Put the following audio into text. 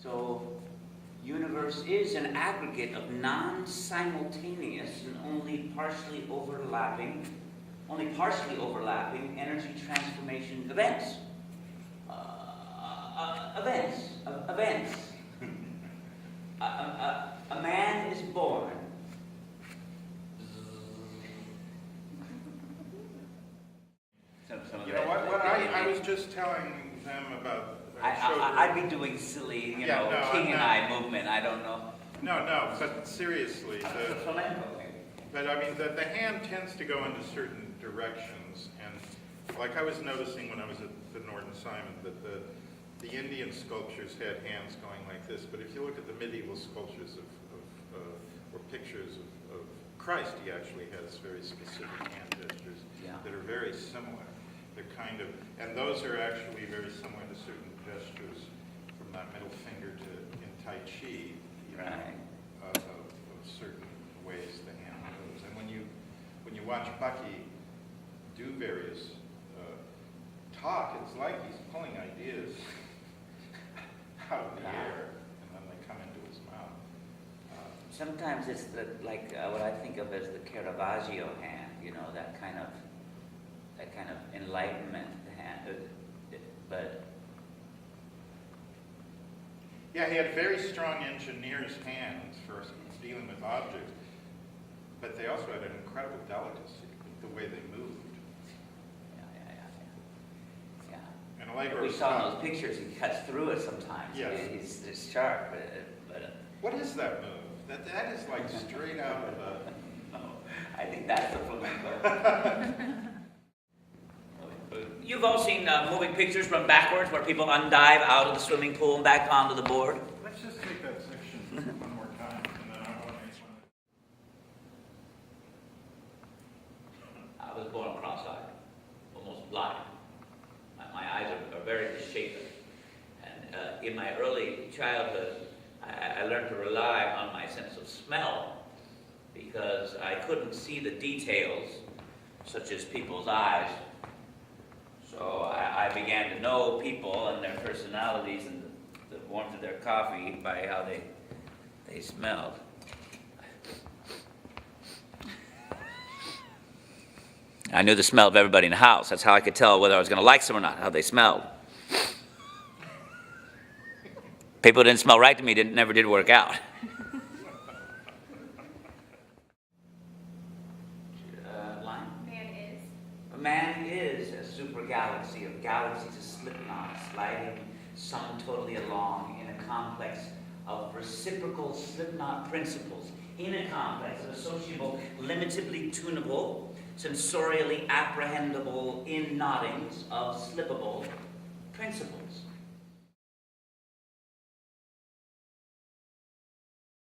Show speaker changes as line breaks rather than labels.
So, universe is an aggregate of non-simultaneous and only partially overlapping energy transformation events. Events. A man is born.
You know what I was just telling them about.
I'd be doing silly, King and I movement. I don't know.
No, but seriously, but I mean, the hand tends to go into certain directions, and like I was noticing when I was at the Norton Simon, that the Indian sculptures had hands going like this, but if you look at the medieval sculptures or pictures of Christ, he actually has very specific hand gestures that are very similar. They're kind of, and those are actually very similar to certain gestures from that middle finger to in Tai Chi, of certain ways the hand moves. And when you watch Bucky do various talk, it's like he's pulling ideas out of the air, and then they come into his mouth.
Sometimes it's what I think of as the Caravaggio hand, that kind of enlightenment hand, but.
Yeah, he had very strong engineer's hands for dealing with objects, but they also had an incredible delicacy, the way they moved.
Yeah.
And Allegro
we saw in those pictures, he cuts through it sometimes.
Yes.
He's sharp, but
what is that move? That is like straight out of the...
No, I think that's the flamenco. You've all seen moving pictures run backwards where people undive out of the swimming pool and back onto the board.
Let's just take that section one more time, and then I want to make one.
I was born cross-eyed, almost blind. My eyes are very misshapen. And in my early childhood, I learned to rely on my sense of smell because I couldn't see the details, such as people's eyes. So I began to know people and their personalities and the warmth of their coffee by how they smelled. I knew the smell of everybody in the house. That's how I could tell whether I was going to like them or not, how they smelled. People who didn't smell right to me never did work out. Man is a super galaxy of galaxies of slip-knots sliding sum totally along in a complex of reciprocal slip-knot principles, in a complex of associable, limitably tunable, sensorially apprehendable in-knottings of slippable